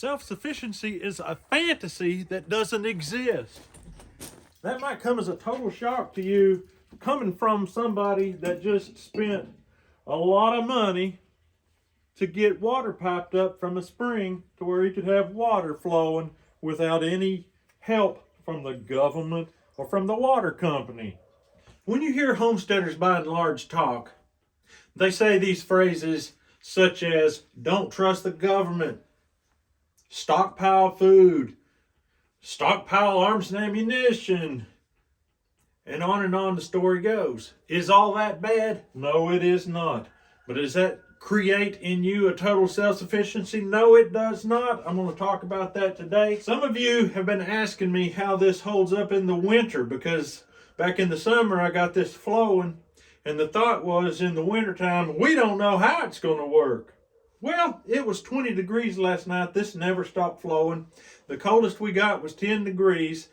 Self-sufficiency is a fantasy that doesn't exist. That might come as a total shock to you, coming from somebody that just spent a lot of money to get water piped up from a spring to where he could have water flowing without any help from the government or from the water company. When you hear homesteaders by and large talk, they say these phrases such as, don't trust the government, stockpile food, stockpile arms and ammunition, and on the story goes. Is all that bad? No, it is not. But does that create in you a total self-sufficiency? No, it does not. I'm going to talk about that today. Some of you have been asking me how this holds up in the winter, because back in the summer I got this flowing, and the thought was in the wintertime, we don't know how it's going to work. Well, it was 20 degrees last night. This never stopped flowing. The coldest we got was 10 degrees,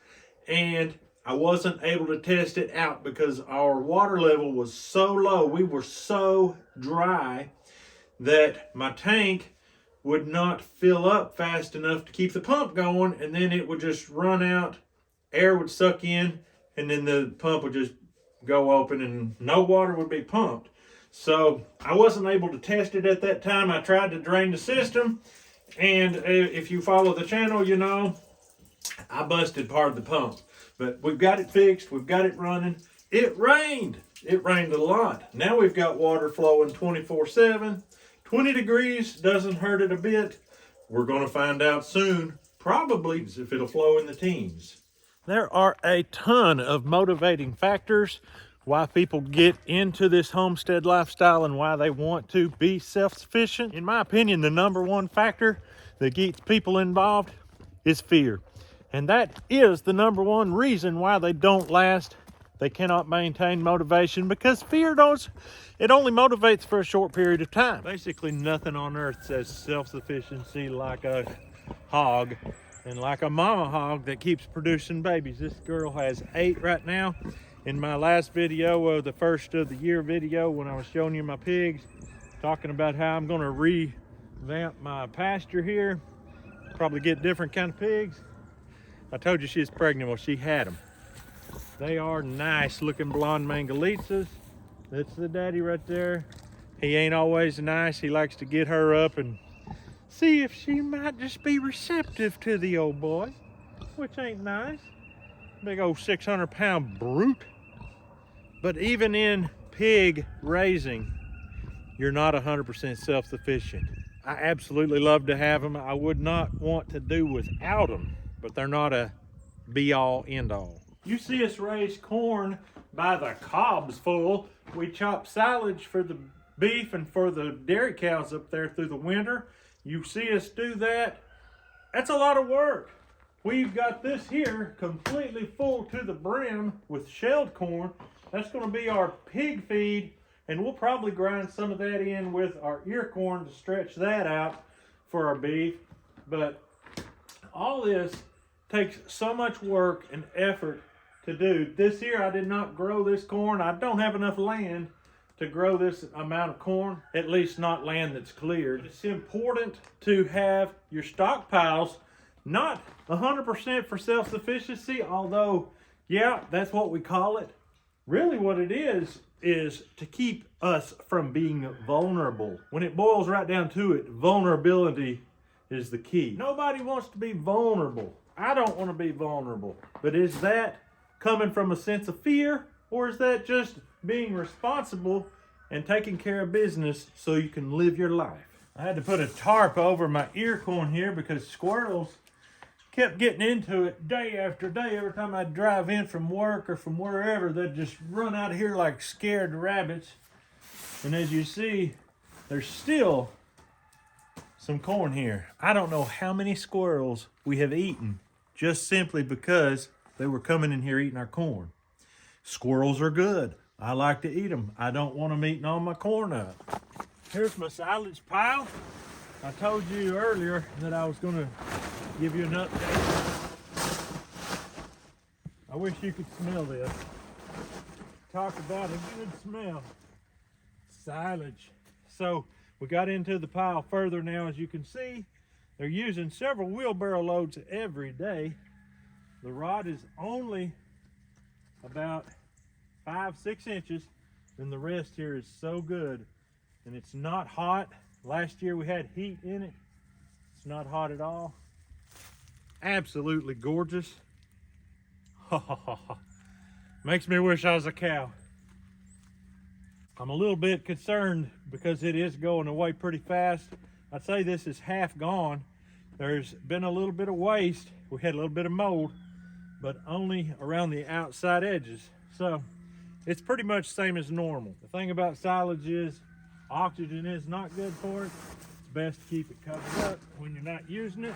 and I wasn't able to test it out because our water level was so low. We were so dry that my tank would not fill up fast enough to keep the pump going, and then it would just run out, air would suck in, and then the pump would just go open and no water would be pumped. So I wasn't able to test it at that time. I tried to drain the system, and if you follow the channel, you know I busted part of the pump. But we've got it fixed, we've got it running. It rained a lot. Now we've got water flowing 24/7. 20 degrees doesn't hurt it a bit. We're going to find out soon, probably, if it'll flow in the teens. There are a ton of motivating factors why people get into this homestead lifestyle and why they want to be self-sufficient. In my opinion, the number one factor that gets people involved is fear. And that is the number one reason why they don't last. They cannot maintain motivation because fear it only motivates for a short period of time. Basically, nothing on earth says self-sufficiency like a hog and like a mama hog that keeps producing babies. This girl has 8 right now. In my last video, the first of the year video, when I was showing you my pigs, talking about how I'm going to revamp my pasture here, probably get different kind of pigs. I told you she's pregnant. Well, she had them. They are nice looking blonde Mangalittas. That's the daddy right there. He ain't always nice. He likes to get her up and see if she might just be receptive to the old boy, which ain't nice. Big old 600-pound brute. But even in pig raising, you're not 100% self-sufficient. I absolutely love to have them. I would not want to do without them, but they're not a be-all, end-all. You see us raise corn by the cobs full. We chop silage for the beef and for the dairy cows up there through the winter. You see us do that. That's a lot of work. We've got this here completely full to the brim with shelled corn. That's going to be our pig feed, and we'll probably grind some of that in with our ear corn to stretch that out for our beef. But all this takes so much work and effort to do. This year I did not grow this corn. I don't have enough land to grow this amount of corn, at least not land that's cleared. It's important to have your stockpiles not 100% for self-sufficiency, although, yeah, that's what we call it. Really what it is to keep us from being vulnerable. When it boils right down to it, vulnerability is the key. Nobody wants to be vulnerable. I don't want to be vulnerable. But is that coming from a sense of fear, or is that just being responsible and taking care of business so you can live your life? I had to put a tarp over my ear corn here because squirrels kept getting into it day after day. Every time I'd drive in from work or from wherever, they'd just run out of here like scared rabbits. And as you see, there's still some corn here. I don't know how many squirrels we have eaten just simply because they were coming in here eating our corn. Squirrels are good. I like to eat them. I don't want them eating all my corn up. Here's my silage pile. I told you earlier that I was going to give you an update. I wish you could smell this. Talk about a good smell. Silage. So we got into the pile further now, as you can see. They're using several wheelbarrow loads every day. The rod is only about 5-6 inches, and the rest here is so good. And it's not hot. Last year we had heat in it. It's not hot at all. Absolutely gorgeous. Makes me wish I was a cow. I'm a little bit concerned because it is going away pretty fast. I'd say this is half gone. There's been a little bit of waste. We had a little bit of mold, but only around the outside edges. So it's pretty much the same as normal. The thing about silage is oxygen is not good for it. It's best to keep it covered up when you're not using it.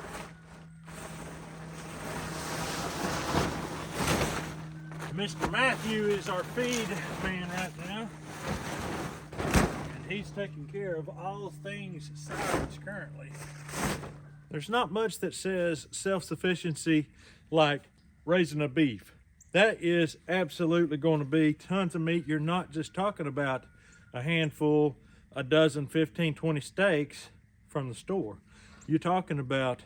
Mr. Matthew is our feed man right now, and he's taking care of all things silage currently. There's not much that says self-sufficiency like raising a beef. That is absolutely going to be tons of meat. You're not just talking about a handful, a dozen, 15, 20 steaks from the store. You're talking about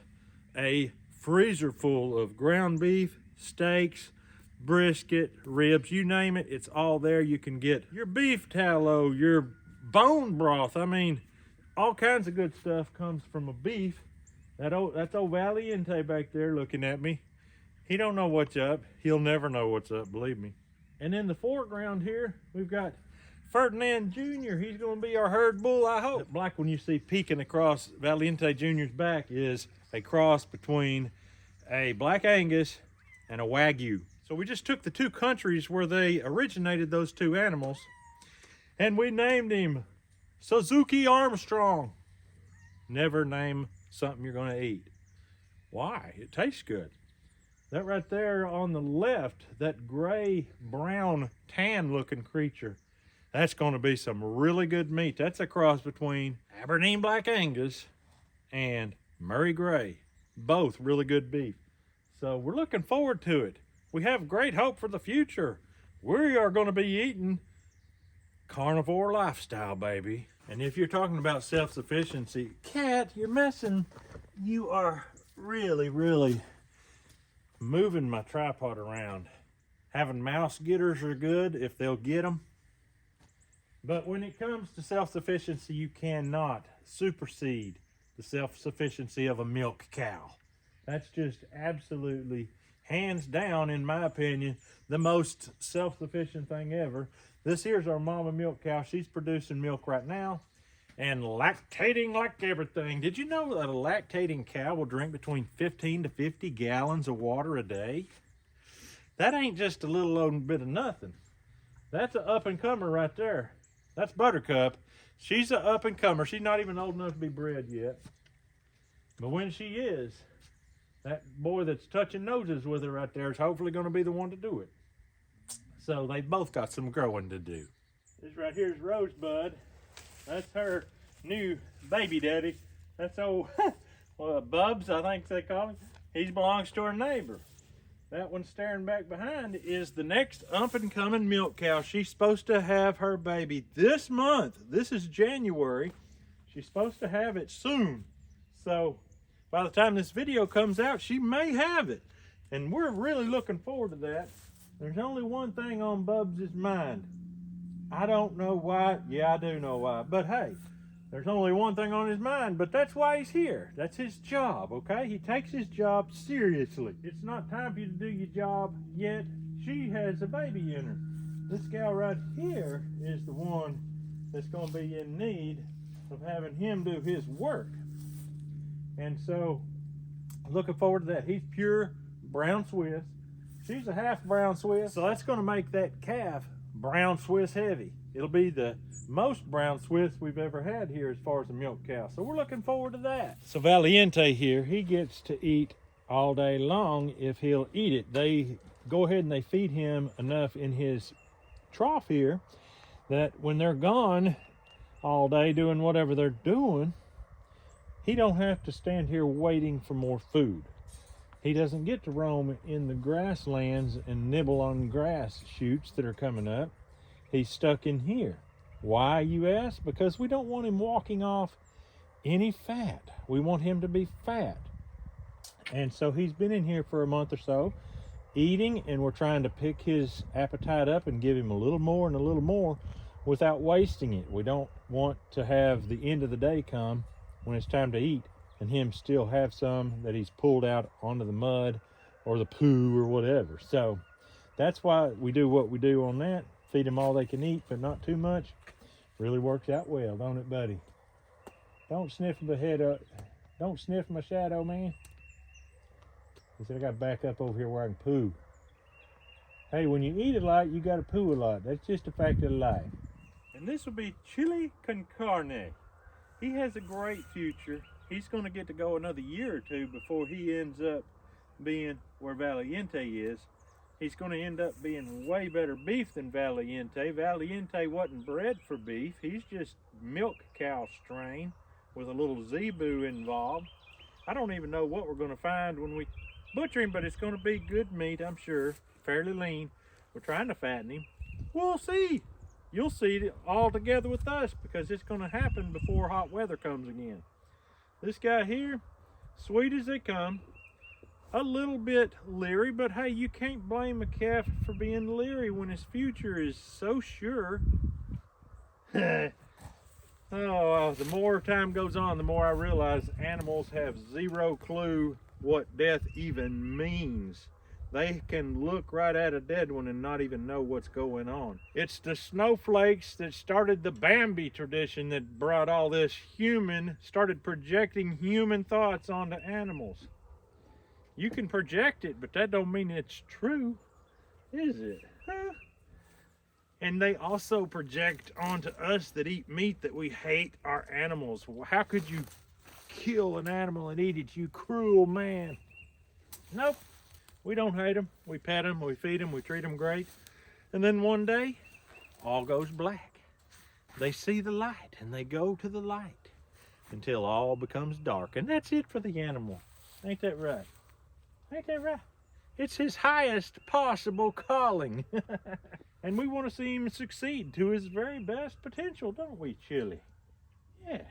a freezer full of ground beef, steaks, brisket, ribs, you name it, it's all there. You can get your beef tallow, your bone broth. I mean, all kinds of good stuff comes from a beef. That's old Valente back there looking at me. He don't know what's up. He'll never know what's up, believe me. And in the foreground here, we've got Ferdinand Jr. He's going to be our herd bull, I hope. That black one you see peeking across Valente Jr.'s back is a cross between a Black Angus and a Wagyu. So we just took the two countries where they originated, those two animals, and we named him Suzuki Armstrong. Never name something you're going to eat. Why? It tastes good. That right there on the left, that gray, brown, tan looking creature, that's going to be some really good meat. That's a cross between Aberdeen Black Angus and Murray Gray. Both really good beef. So we're looking forward to it. We have great hope for the future. We are going to be eating carnivore lifestyle, baby. And if you're talking about self-sufficiency, Cat, you're messing. You are really, really moving my tripod around. Having mouse getters are good if they'll get them. But when it comes to self-sufficiency, you cannot supersede the self-sufficiency of a milk cow. That's just absolutely, hands down, in my opinion, the most self-sufficient thing ever. This here's our mama milk cow. She's producing milk right now and lactating like everything. Did you know that a lactating cow will drink between 15 to 50 gallons of water a day? That ain't just a little old bit of nothing. That's an up-and-comer right there. That's Buttercup. She's an up-and-comer. She's not even old enough to be bred yet. But when she is, that boy that's touching noses with her right there is hopefully going to be the one to do it. So they both got some growing to do. This right here is Rosebud. That's her new baby daddy. That's old Bubs, I think they call him. He belongs to our neighbor. That one staring back behind is the next up-and-coming milk cow. She's supposed to have her baby this month. This is January. She's supposed to have it soon. So by the time this video comes out, she may have it. And we're really looking forward to that. There's only one thing on Bubs' mind. I don't know why. Yeah, I do know why. But hey, there's only one thing on his mind, but that's why he's here. That's his job, okay? He takes his job seriously. It's not time for you to do your job yet. She has a baby in her. This gal right here is the one that's going to be in need of having him do his work. And so, looking forward to that. He's pure brown Swiss. She's a half brown Swiss. So that's going to make that calf brown Swiss heavy. It'll be the most brown Swiss we've ever had here as far as a milk cow. So we're looking forward to that. So Valente here, he gets to eat all day long if he'll eat it. They go ahead and they feed him enough in his trough here that when they're gone all day doing whatever they're doing, he don't have to stand here waiting for more food. He doesn't get to roam in the grasslands and nibble on grass shoots that are coming up. He's stuck in here. Why, you ask? Because we don't want him walking off any fat. We want him to be fat. And so he's been in here for a month or so eating, and we're trying to pick his appetite up and give him a little more and a little more without wasting it. We don't want to have the end of the day come when it's time to eat and him still have some that he's pulled out onto the mud or the poo or whatever. So that's why we do what we do on that. Feed them all they can eat, but not too much. Really works out well, don't it, buddy? Don't sniff my head up. Don't sniff my shadow, man. He said I got to back up over here where I can poo. Hey, when you eat a lot, you got to poo a lot. That's just a fact of life. And this will be Chile con carne. He has a great future. He's going to get to go another year or two before he ends up being where Valente is. He's going to end up being way better beef than Valente. Valente wasn't bred for beef. He's just milk cow strain with a little zebu involved. I don't even know what we're going to find when we butcher him, but it's going to be good meat, I'm sure. Fairly lean. We're trying to fatten him. We'll see. You'll see it all together with us because it's going to happen before hot weather comes again. This guy here, sweet as they come. A little bit leery, but hey, you can't blame a calf for being leery when his future is so sure. Oh, the more time goes on, the more I realize animals have zero clue what death even means. They can look right at a dead one and not even know what's going on. It's the snowflakes that started the Bambi tradition that brought all this started projecting human thoughts onto animals. You can project it, but that don't mean it's true, is it? Huh? And they also project onto us that eat meat that we hate our animals. How could you kill an animal and eat it, you cruel man? Nope, we don't hate them. We pet them, we feed them, we treat them great. And then one day, all goes black. They see the light and they go to the light until all becomes dark. And that's it for the animal. Ain't that right? Ain't that right? It's his highest possible calling. And we want to see him succeed to his very best potential, don't we, Chile? Yeah.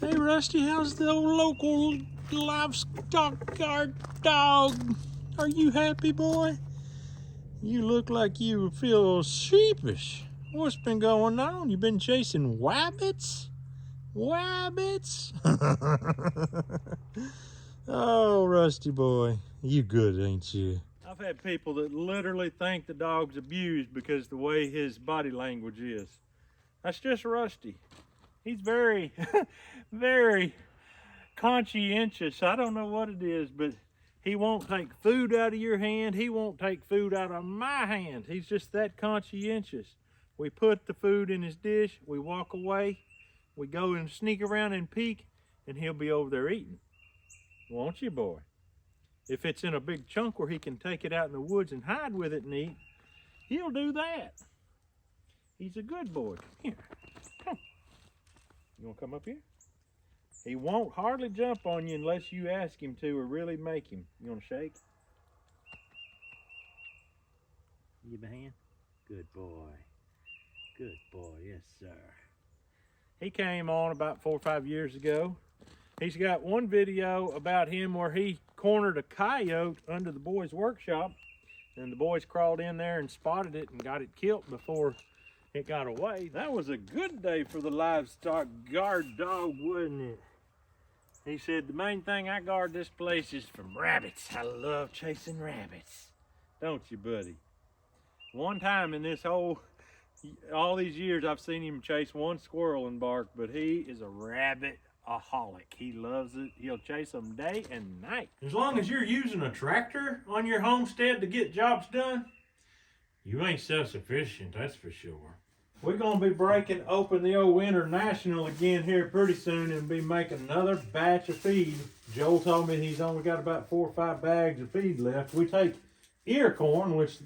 Hey, Rusty, how's the old local Livestock Guard Dog? Are you happy, boy? You look like you feel sheepish. What's been going on? You been chasing wabbits? Wabbits? Oh, Rusty boy, you good, ain't you? I've had people that literally think the dog's abused because the way his body language is. That's just Rusty. He's very, very conscientious. I don't know what it is, but he won't take food out of your hand. He won't take food out of my hand. He's just that conscientious. We put the food in his dish, we walk away, we go and sneak around and peek, and he'll be over there eating. Won't you, boy? If it's in a big chunk where he can take it out in the woods and hide with it and eat, he'll do that. He's a good boy. Come here. Come. You want to come up here? He won't hardly jump on you unless you ask him to or really make him. You want to shake? Give him a hand. Good boy. Good boy. Yes, sir. He came on about 4 or 5 years ago. He's got one video about him where he cornered a coyote under the boys' workshop, and the boys crawled in there and spotted it and got it killed before it got away. That was a good day for the Livestock Guard Dog, wasn't it? He said, the main thing I guard this place is from rabbits. I love chasing rabbits. Don't you, buddy? One time in this all these years, I've seen him chase one squirrel and bark, but he is a rabbit-aholic. He loves it. He'll chase them day and night. As long as you're using a tractor on your homestead to get jobs done, you ain't self-sufficient, that's for sure. We're going to be breaking open the old International again here pretty soon and be making another batch of feed. Joel told me he's only got about 4 or 5 bags of feed left. We take ear corn, which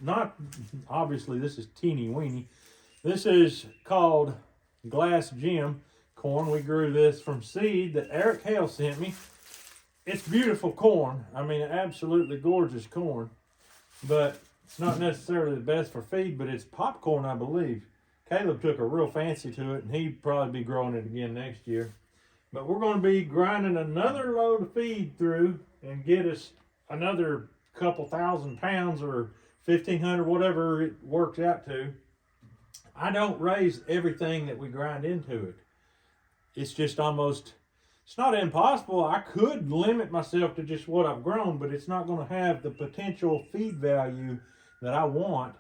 obviously this is teeny weeny. This is called Glass Gem corn. We grew this from seed that Eric Hale sent me. It's beautiful corn. I mean, absolutely gorgeous corn. But it's not necessarily the best for feed, but it's popcorn, I believe. Caleb took a real fancy to it, and he'd probably be growing it again next year. But we're going to be grinding another load of feed through and get us another couple 1,000 pounds or 1,500, whatever it works out to. I don't raise everything that we grind into it. It's just almost, it's not impossible. I could limit myself to just what I've grown, but it's not going to have the potential feed value that I want.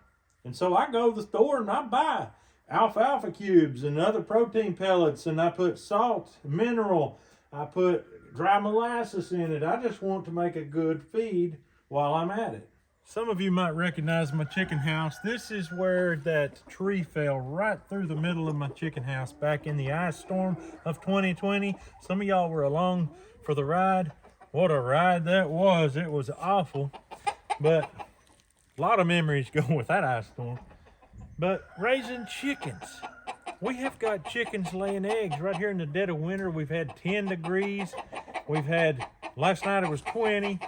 And so I go to the store and I buy alfalfa cubes and other protein pellets, and I put salt, mineral, I put dry molasses in it. I just want to make a good feed while I'm at it. Some of you might recognize my chicken house. This is where that tree fell right through the middle of my chicken house back in the ice storm of 2020. Some of y'all were along for the ride. What a ride that was. It was awful, but a lot of memories go with that ice storm. But raising chickens, we have got chickens laying eggs right here in the dead of winter. We've had 10 degrees. We've had, last night it was 20.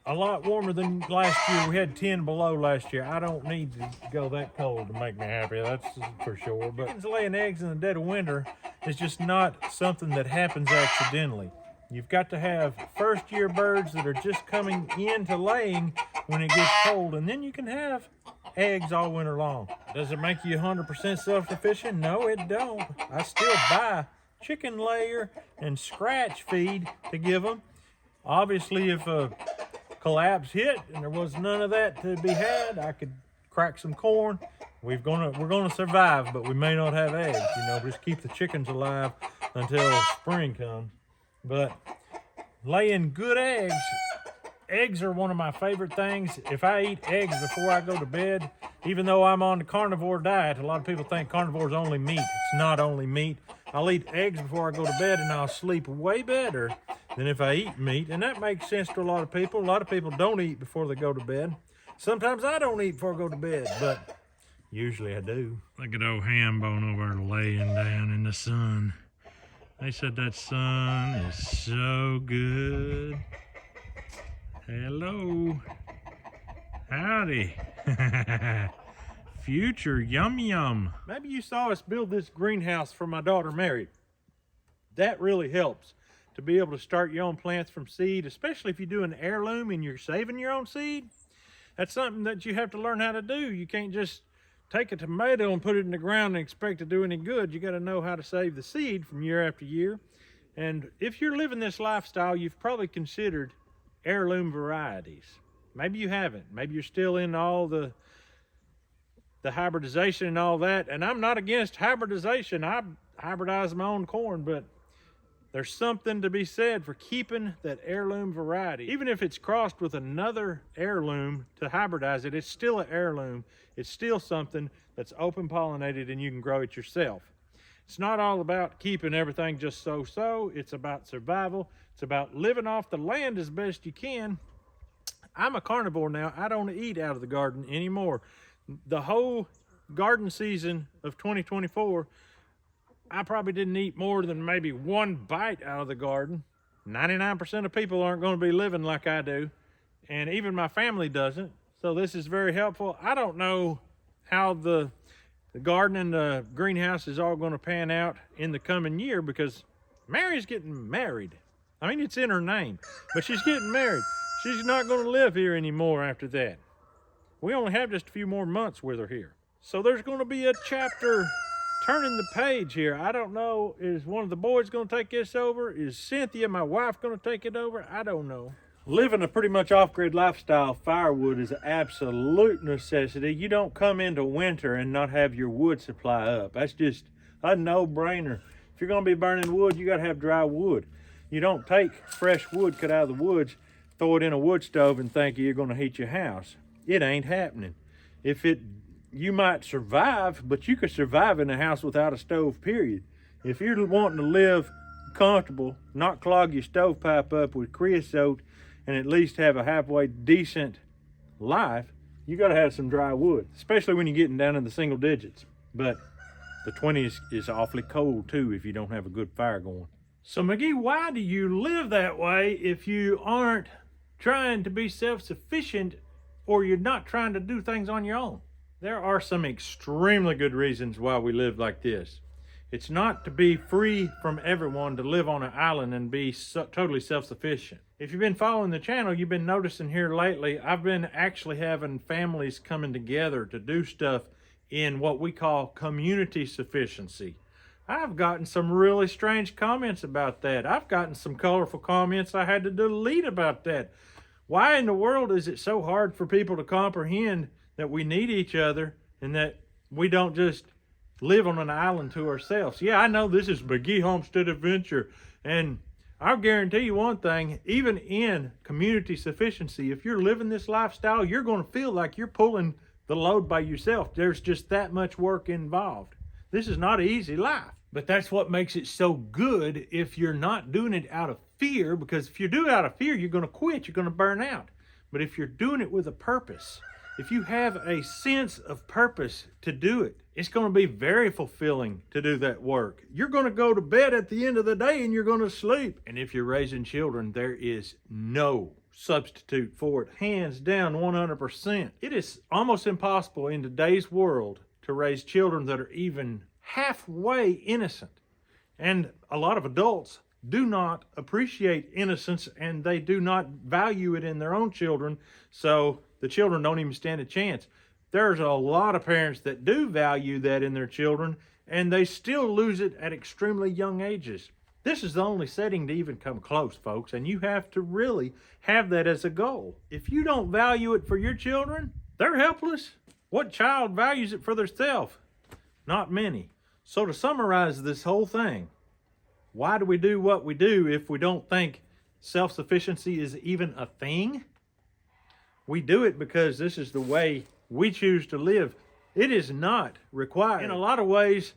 A lot warmer than last year. We had 10 below last year. I don't need to go that cold to make me happy, that's for sure. But chickens laying eggs in the dead of winter is just not something that happens accidentally. You've got to have first year birds that are just coming into laying when it gets cold, and then you can have eggs all winter long. Does it make you 100% self-sufficient? No, it don't. I still buy chicken layer and scratch feed to give them. Obviously, if a collapse hit and there was none of that to be had, I could crack some corn. We're gonna survive, but we may not have eggs. You know, just keep the chickens alive until spring comes. But laying good eggs. Eggs are one of my favorite things. If I eat eggs before I go to bed, even though I'm on the carnivore diet, a lot of people think carnivore is only meat. It's not only meat. I'll eat eggs before I go to bed and I'll sleep way better than if I eat meat. And that makes sense to a lot of people. A lot of people don't eat before they go to bed. Sometimes I don't eat before I go to bed, but usually I do. Look at old Hambone over there laying down in the sun. They said that sun is so good. Hello. Howdy. Future yum yum. Maybe you saw us build this greenhouse for my daughter Mary. That really helps to be able to start your own plants from seed, especially if you do an heirloom and you're saving your own seed. That's something that you have to learn how to do. You can't just take a tomato and put it in the ground and expect to do any good. You got to know how to save the seed from year after year. And if you're living this lifestyle, you've probably considered heirloom varieties. Maybe you haven't. Maybe you're still in all the hybridization and all that. And I'm not against hybridization. I hybridize my own corn, but there's something to be said for keeping that heirloom variety. Even if it's crossed with another heirloom to hybridize it, it's still an heirloom. It's still something that's open pollinated and you can grow it yourself. It's not all about keeping everything just so-so. It's about survival. It's about living off the land as best you can. I'm a carnivore now. I don't eat out of the garden anymore. The whole garden season of 2024, I probably didn't eat more than maybe one bite out of the garden. 99% of people aren't going to be living like I do, and even my family doesn't. So this is very helpful. I don't know how the garden and the greenhouse is all going to pan out in the coming year, because Mary's getting married. I mean, it's in her name, but she's getting married. She's not going to live here anymore after that. We only have just a few more months with her here. So there's going to be a chapter turning the page here. I don't know, is one of the boys going to take this over? Is Cynthia, my wife, going to take it over? I don't know. Living a pretty much off-grid lifestyle, firewood is an absolute necessity. You don't come into winter and not have your wood supply up. That's just a no-brainer. If you're going to be burning wood, you got to have dry wood. You don't take fresh wood cut out of the woods, throw it in a wood stove and think you're going to heat your house. It ain't happening. You might survive, but you could survive in a house without a stove, period. If you're wanting to live comfortable, not clog your stovepipe up with creosote, and at least have a halfway decent life, you got to have some dry wood, especially when you're getting down in the single digits. But the 20s is awfully cold too if you don't have a good fire going. So McGee, why do you live that way if you aren't trying to be self-sufficient, or you're not trying to do things on your own? There are some extremely good reasons why we live like this. It's not to be free from everyone to live on an island and be totally self-sufficient. If you've been following the channel, you've been noticing here lately, I've been actually having families coming together to do stuff in what we call community sufficiency. I've gotten some really strange comments about that. I've gotten some colorful comments I had to delete about that. Why in the world is it so hard for people to comprehend that we need each other and that we don't just live on an island to ourselves? Yeah, I know this is McGie Homestead Adventure, and I'll guarantee you one thing, even in community sufficiency, if you're living this lifestyle, you're going to feel like you're pulling the load by yourself. There's just that much work involved. This is not an easy life, but that's what makes it so good if you're not doing it out of fear, because if you do it out of fear, you're going to quit, you're going to burn out. But if you're doing it with a purpose, if you have a sense of purpose to do it, it's going to be very fulfilling to do that work. You're going to go to bed at the end of the day and you're going to sleep. And if you're raising children, there is no substitute for it. Hands down, 100%. It is almost impossible in today's world to raise children that are even halfway innocent. And a lot of adults do not appreciate innocence, and they do not value it in their own children, so the children don't even stand a chance. There's a lot of parents that do value that in their children, and they still lose it at extremely young ages. This is the only setting to even come close, folks, and you have to really have that as a goal. If you don't value it for your children, they're helpless. What child values it for themselves? Not many. So to summarize this whole thing, why do we do what we do if we don't think self-sufficiency is even a thing? We do it because this is the way we choose to live. It is not required. In a lot of ways,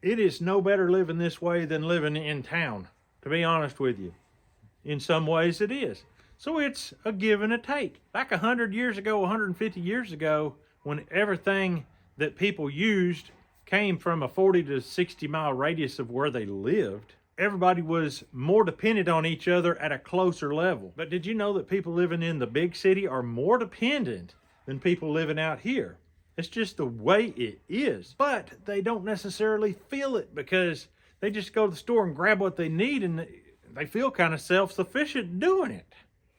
it is no better living this way than living in town, to be honest with you. In some ways it is. So it's a give and a take. Back 100 years ago, 150 years ago, when everything that people used came from a 40 to 60 mile radius of where they lived, everybody was more dependent on each other at a closer level. But did you know that people living in the big city are more dependent than people living out here? It's just the way it is. But they don't necessarily feel it because they just go to the store and grab what they need, and they feel kind of self-sufficient doing it.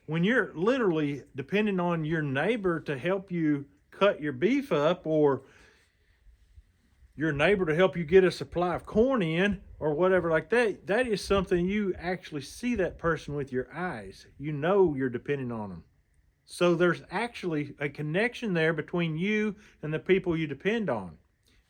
When you're literally depending on your neighbor to help you cut your beef up, or your neighbor to help you get a supply of corn in, or whatever like that, that is something you actually see that person with your eyes. You know you're depending on them. So there's actually a connection there between you and the people you depend on.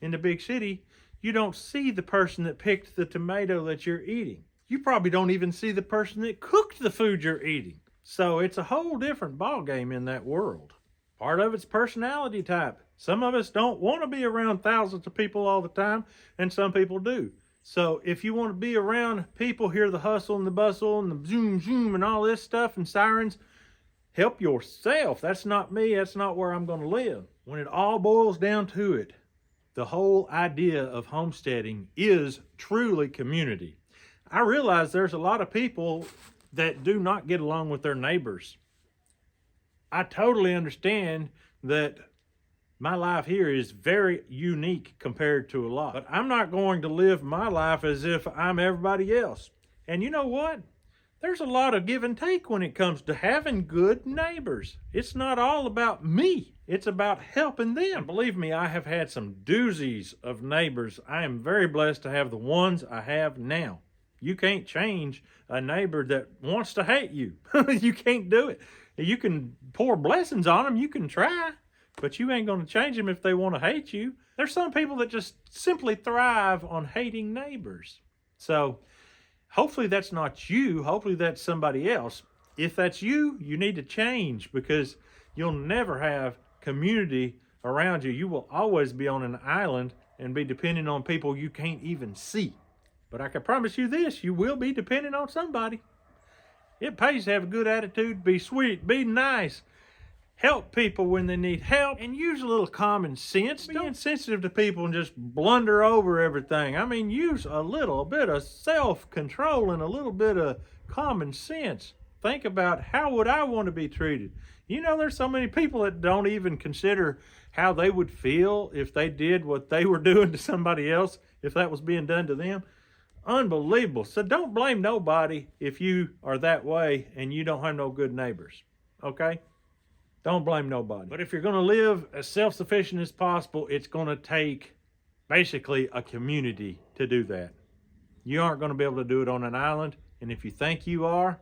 In the big city, you don't see the person that picked the tomato that you're eating. You probably don't even see the person that cooked the food you're eating. So it's a whole different ballgame in that world. Part of it's personality type. Some of us don't want to be around thousands of people all the time, and some people do. So if you want to be around people, hear the hustle and the bustle and the zoom zoom and all this stuff and sirens, help yourself. That's not me. That's not where I'm going to live. When it all boils down to it, the whole idea of homesteading is truly community. I realize there's a lot of people that do not get along with their neighbors. I totally understand that my life here is very unique compared to a lot, but I'm not going to live my life as if I'm everybody else. And you know what? There's a lot of give and take when it comes to having good neighbors. It's not all about me. It's about helping them. And believe me, I have had some doozies of neighbors. I am very blessed to have the ones I have now. You can't change a neighbor that wants to hate you. You can't do it. You can pour blessings on them. You can try, but you ain't going to change them if they want to hate you. There's some people that just simply thrive on hating neighbors. So hopefully that's not you. Hopefully that's somebody else. If that's you, you need to change, because you'll never have community around you. You will always be on an island and be dependent on people you can't even see. But I can promise you this, you will be dependent on somebody. It pays to have a good attitude, be sweet, be nice, help people when they need help, and use a little common sense. Be insensitive to people and just blunder over everything. I mean, use a little bit of self-control and a little bit of common sense. think about, how would I want to be treated? You know, there's so many people that don't even consider how they would feel if they did what they were doing to somebody else, if that was being done to them. Unbelievable. So don't blame nobody if you are that way and you don't have no good neighbors, okay? Don't blame nobody. But if you're going to live as self-sufficient as possible, it's going to take basically a community to do that. You aren't going to be able to do it on an island. And if you think you are,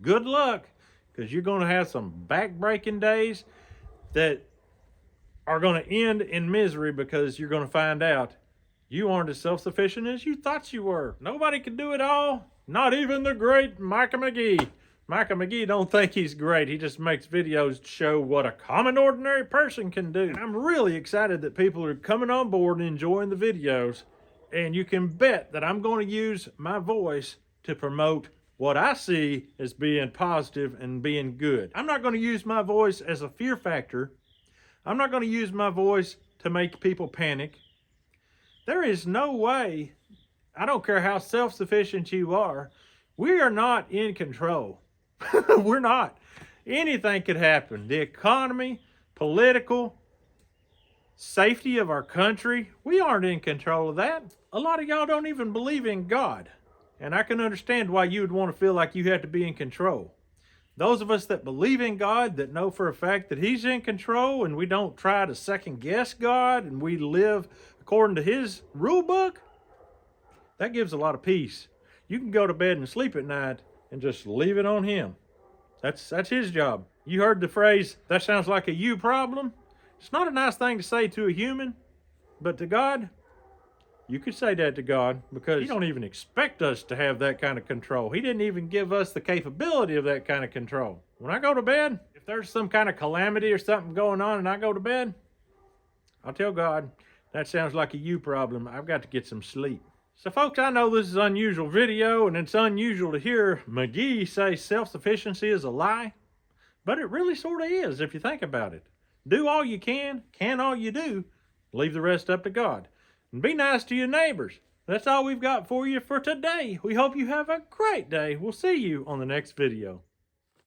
good luck, because you're going to have some back-breaking days that are going to end in misery, because you're going to find out you aren't as self-sufficient as you thought you were. Nobody can do it all, not even the great Micah McGie. Micah McGie don't think he's great. He just makes videos to show what a common, ordinary person can do. I'm really excited that people are coming on board and enjoying the videos, and you can bet that I'm going to use my voice to promote what I see as being positive and being good. I'm not going to use my voice as a fear factor. I'm not going to use my voice to make people panic. There is no way, I don't care how self-sufficient you are, we are not in control. We're not. Anything could happen. The economy, political, safety of our country, we aren't in control of that. A lot of y'all don't even believe in God. And I can understand why you would want to feel like you have to be in control. Those of us that believe in God, that know for a fact that He's in control, and we don't try to second guess God, and we live according to His rule book, that gives a lot of peace. You can go to bed and sleep at night and just leave it on Him. That's His job. You heard the phrase, that sounds like a you problem. It's not a nice thing to say to a human, but to God, you could say that to God, because He don't even expect us to have that kind of control. He didn't even give us the capability of that kind of control. When I go to bed, if there's some kind of calamity or something going on and I go to bed, I'll tell God, that sounds like a you problem. I've got to get some sleep. So folks, I know this is an unusual video, and it's unusual to hear McGee say self-sufficiency is a lie, but it really sort of is if you think about it. Do all you can all you do, leave the rest up to God. And be nice to your neighbors. That's all we've got for you for today. We hope you have a great day. We'll see you on the next video.